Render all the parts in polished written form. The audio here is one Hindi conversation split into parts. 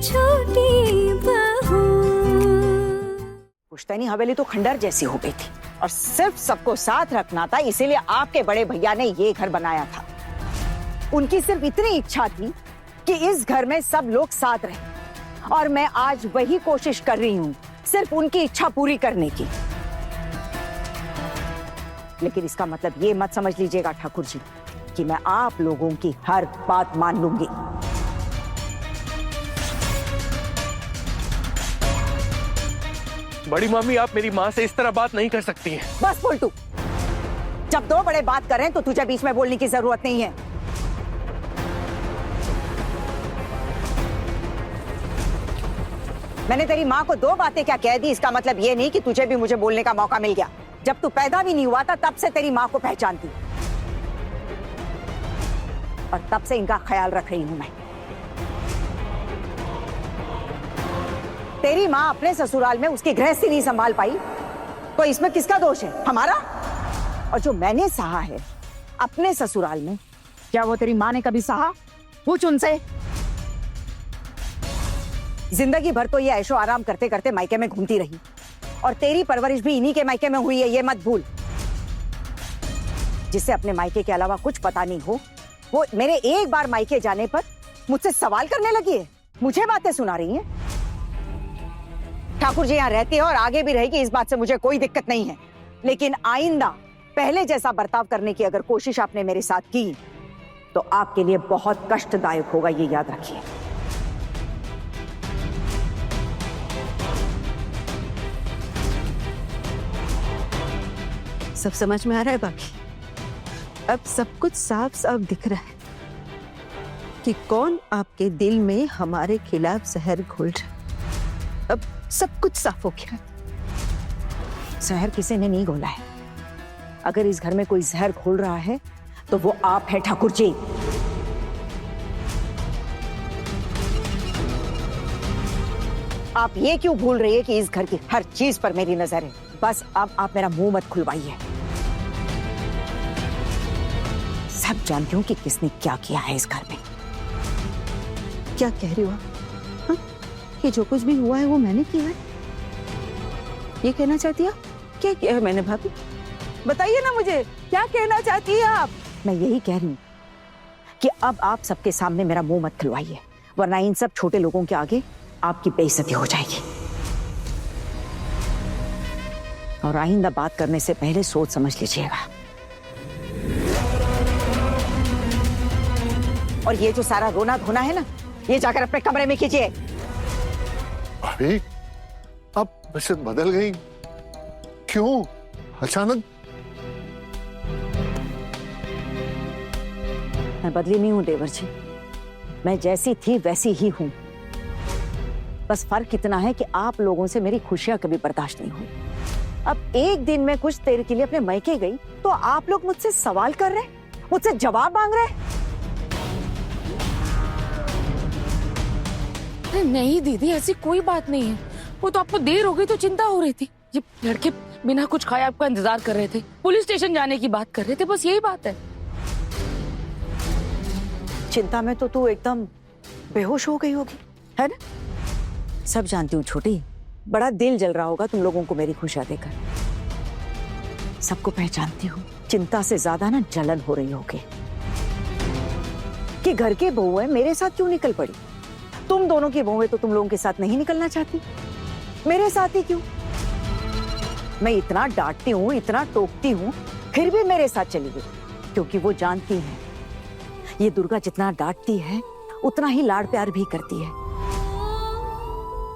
छोटी बहू। पुश्तैनी हवेली तो खंडर जैसी हो गई थी और सिर्फ सबको साथ रखना था, इसीलिए आपके बड़े भैया ने ये घर बनाया था। उनकी सिर्फ इतनी इच्छा थी कि इस घर में सब लोग साथ रहें और मैं आज वही कोशिश कर रही हूँ, सिर्फ उनकी इच्छा पूरी करने की। लेकिन इसका मतलब ये मत समझ लीजिएगा ठाकुर जी कि मैं आप लोगों की हर बात मान लूंगी। बड़ी मामी, आप मेरी माँ से इस तरह बात नहीं कर सकती हैं। बस बोल तू। जब दो बड़े बात कर रहे हैं तो तुझे बीच में बोलने की जरूरत नहीं है। मैंने तेरी माँ को दो बातें क्या कह दी, इसका मतलब ये नहीं कि तुझे भी मुझे बोलने का मौका मिल गया। जब तू पैदा भी नहीं हुआ था तब से तेरी माँ को पहचानती और तब से इनका ख्याल रख रही हूं मैं। तेरी माँ अपने ससुराल में उसकी गृहस्थी नहीं संभाल पाई तो इसमें किसका दोष है? हमारा। और जो मैंने सहा है अपने ससुराल में, क्या वो तेरी माँ ने कभी सहा? पूछ उनसे। जिंदगी भर तो ये ऐशो आराम करते करते मायके में घूमती रही और तेरी परवरिश भी इन्हीं के मायके में हुई है, ये मत भूल। जिससे अपने मायके के अलावा कुछ पता नहीं हो, वो मेरे एक बार मायके जाने पर मुझसे सवाल करने लगी है, मुझे बातें सुना रही है। ठाकुर जी यहाँ रहती है और आगे भी रहेगी, इस बात से मुझे कोई दिक्कत नहीं है। लेकिन आइंदा पहले जैसा बर्ताव करने की अगर कोशिश आपने मेरे साथ की तो आपके लिए बहुत कष्टदायक होगा, ये याद रखिए। सब समझ में आ रहा है बाकी? अब सब कुछ साफ साफ दिख रहा है कि कौन आपके दिल में हमारे खिलाफ जहर घोल रहा है। अब सब कुछ साफ हो गया। जहर किसी ने नहीं घोला है। अगर इस घर में कोई जहर घोल रहा है तो वो आप है ठाकुर जी। आप ये क्यों भूल रही है कि इस घर की हर चीज पर मेरी नजर है? बस अब आप मेरा मुंह मत खुलवाइए। सब जानती हूँ कि किसने क्या किया है इस घर में। क्या कह रही हो आप? हाँ? कि जो कुछ भी हुआ है वो मैंने किया है, ये कहना चाहती है? क्या किया है मैंने भाभी? बताइए ना मुझे, क्या कहना चाहती है आप? मैं यही कह रही हूँ कि अब आप सबके सामने मेरा मुंह मत खुलवाइए, वरना इन सब छोटे लोगों के आगे आपकी बेइज्जती हो जाएगी। और आइंदा बात करने से पहले सोच समझ लीजिएगा। और ये जो सारा रोना धोना है ना, ये जाकर अपने कमरे में कीजिए। भाभी, आप वैसे बदल गई क्यों अचानक? मैं बदली नहीं हूं देवर जी, मैं जैसी थी वैसी ही हूं। बस फर्क इतना है कि आप लोगों से मेरी खुशियां कभी बर्दाश्त नहीं हुई। अब एक दिन में कुछ देर के लिए अपने मायके गई तो आप लोग मुझसे सवाल कर रहे, मुझसे जवाब मांग रहे। नहीं दीदी, ऐसी कोई बात नहीं है। वो तो आपको देर हो गई तो चिंता हो रही थी। ये लड़के बिना कुछ खाए आपका इंतजार कर रहे थे, पुलिस स्टेशन जाने की बात कर रहे थे, बस यही बात है। चिंता में तो तू एकदम बेहोश हो गई होगी, है ना? सब जानती हूँ छोटी, बड़ा दिल जल रहा होगा तुम लोगों को मेरी खुशियां देकर। सबको पहचानती हूँ। चिंता से ज्यादा ना जलन हो रही होगी कि घर की बहुएं मेरे साथ क्यों निकल पड़ी। तुम दोनों की बहुएं तो तुम लोगों के साथ नहीं निकलना चाहती, मेरे साथ ही क्यों? मैं इतना डांटती हूँ, इतना टोकती हूँ, फिर भी मेरे साथ चली गई, क्योंकि वो जानती है ये दुर्गा जितना डांटती है उतना ही लाड़ प्यार भी करती है।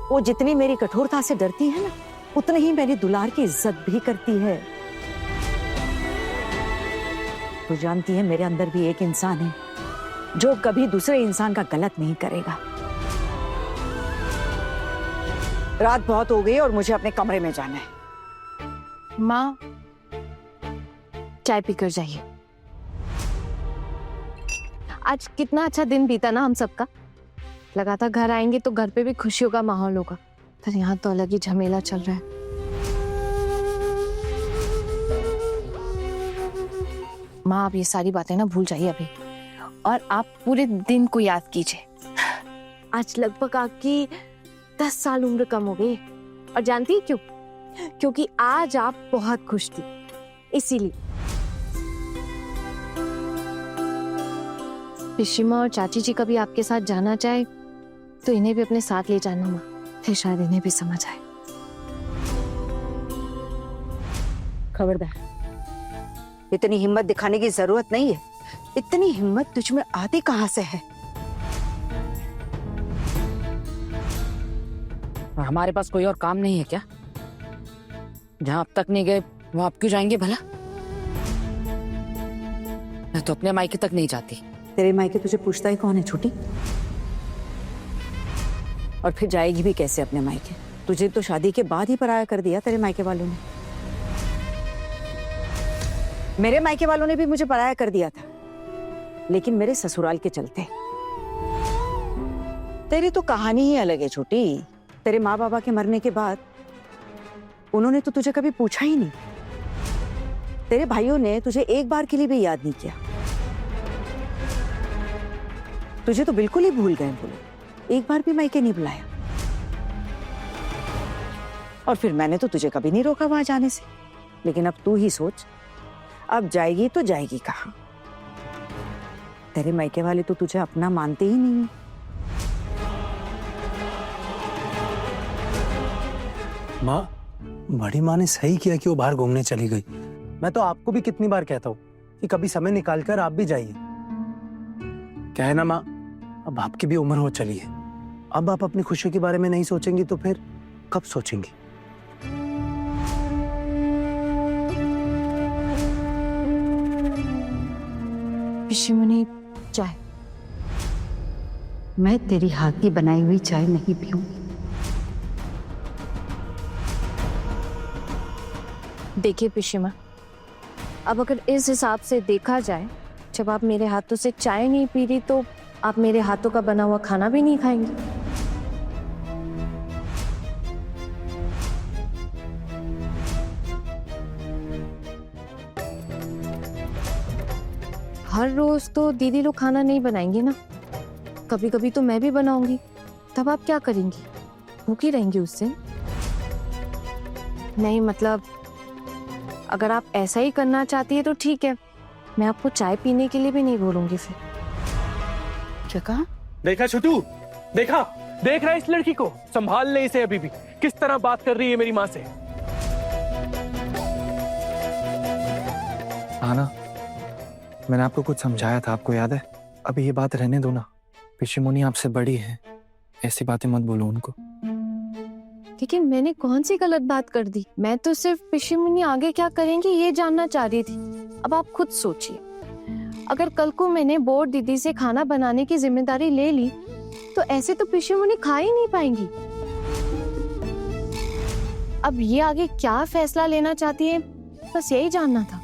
वो जितनी मेरी कठोरता से डरती है ना, उतनी ही मेरी दुलार की इज्जत भी करती है। वो जानती है मेरे अंदर भी एक इंसान है जो कभी दूसरे इंसान का गलत नहीं करेगा। रात बहुत हो गई और मुझे अपने कमरे में जाना है। माँ, चाय पीकर जाइए। आज कितना अच्छा दिन बीता ना हम सबका। लगा था घर आएंगे तो घर पे भी खुशियों का माहौल होगा, पर यहाँ तो अलग ही झमेला चल रहा है। माँ, आप ये सारी बातें ना भूल जाइए अभी, और आप पूरे दिन को याद कीजिए। आज लगभग आपकी 10 साल उम्र कम हो गई है। और जानती है क्यों? क्योंकि आज आप बहुत खुश थी, इसीलिए। पिशिमा और चाची जी कभी आपके साथ जाना चाहे तो इन्हें भी अपने साथ ले जाना माँ, फिर शायद इन्हें भी समझ आए। खबरदार, इतनी हिम्मत दिखाने की जरूरत नहीं है। इतनी हिम्मत तुझ में आती कहां से है? और हमारे पास कोई और काम नहीं है क्या? जहां अब तक नहीं गए वहां आप क्यों जाएंगे भला? मैं तो अपने मायके तक नहीं जाती। तेरे मायके तुझे पूछता ही कौन है छोटी? और फिर जाएगी भी कैसे अपने मायके? तुझे तो शादी के बाद ही पराया कर दिया तेरे मायके वालों ने। मेरे मायके वालों ने भी मुझे पराया कर दिया था, लेकिन मेरे ससुराल के चलते। तेरी तो कहानी ही अलग है छोटी। तेरे माँ बाबा के मरने के बाद उन्होंने तो तुझे कभी पूछा ही नहीं। तेरे भाइयों ने तुझे एक बार के लिए भी याद नहीं किया। तुझे तो बिल्कुल ही भूल गए बोलो, एक बार भी मायके नहीं बुलाया। और फिर मैंने तो तुझे कभी नहीं रोका वहां जाने से। लेकिन अब तू ही सोच, अब जाएगी तो जाएगी कहाँ? तेरे मायके वाले तो तुझे अपना मानते ही नहीं है। माँ, बड़ी माँ ने सही किया कि वो बाहर घूमने चली गई। मैं तो आपको भी कितनी बार कहता हूँ कि कभी समय निकालकर आप भी जाइए। क्या है ना माँ, अब आपकी भी उम्र हो चली है। अब आप अपनी खुशी के बारे में नहीं सोचेंगी तो फिर कब सोचेंगी? पिशिमनी, चाय। मैं तेरी हाथ की बनाई हुई चाय नहीं पीऊंगी। देखिए पिशिमा, अब अगर इस हिसाब से देखा जाए, जब आप मेरे हाथों से चाय नहीं पी रही तो आप मेरे हाथों का बना हुआ खाना भी नहीं खाएंगी। हर रोज तो दीदी लोग खाना नहीं बनाएंगे ना, कभी कभी तो मैं भी बनाऊंगी। तब आप क्या करेंगी? भूखी रहेंगी उस दिन? नहीं, मतलब अगर आप ऐसा ही करना चाहती है तो ठीक है, मैं आपको चाय पीने के लिए भी नहीं बोलूंगी फिर। क्या कहा? देखा छोटू, देखा? देख रहा है इस लड़की को? संभाल ले इसे अभी भी। किस तरह बात कर रही है मेरी माँ से। आना, मैंने आपको कुछ समझाया था, आपको याद है? अभी ये बात रहने दो ना। पिशिमोनी आपसे बड़ी है, ऐसी बातें मत बोलो उनको। लेकिन मैंने कौन सी गलत बात कर दी? मैं तो सिर्फ पिशिमनी आगे क्या करेंगी ये जानना चाह रही थी। अब आप खुद सोचिए, अगर कल को मैंने बोर्ड दीदी से खाना बनाने की जिम्मेदारी ले ली तो ऐसे तो पिशिमनी खा ही नहीं पाएंगी। अब ये आगे क्या फैसला लेना चाहती है, बस यही जानना था।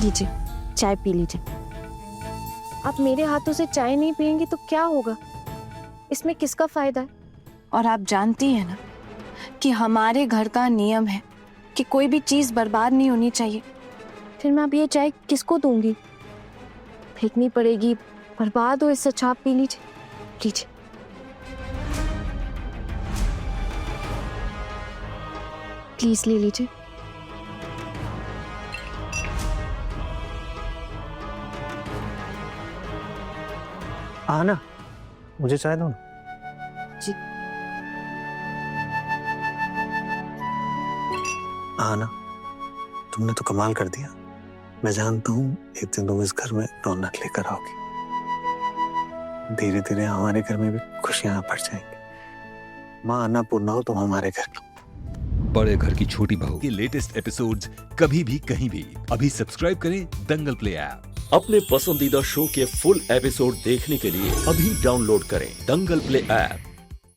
लीजिए, चाय पी लीजिए। आप मेरे हाथों से चाय नहीं पियेंगी तो क्या होगा? इसमें किसका फायदा है? और आप जानती हैं ना कि हमारे घर का नियम है कि कोई भी चीज बर्बाद नहीं होनी चाहिए। फिर मैं अब ये चाय किसको दूंगी? फेंकनी पड़ेगी, बर्बाद हो, इससे अच्छा आप पी लीजिए। लीजिए। प्लीज ले लीजिए। आना, मुझे चाय दो ना। जी। आना, तुमने तो कमाल कर दिया। मैं जानता हूँ एक दिन तुम इस घर में रौनक लेकर आओगी। धीरे धीरे हमारे घर में भी खुशियां बढ़ जाएंगी। माँ अन्नपूर्णा हो तुम हमारे घर की। बड़े घर की छोटी बहू के लेटेस्ट एपिसोड्स कभी भी कहीं भी। अभी सब्सक्राइब करें दंगल प्ले ऐप। अपने पसंदीदा शो के फुल एपिसोड देखने के लिए अभी डाउनलोड करें दंगल प्ले ऐप।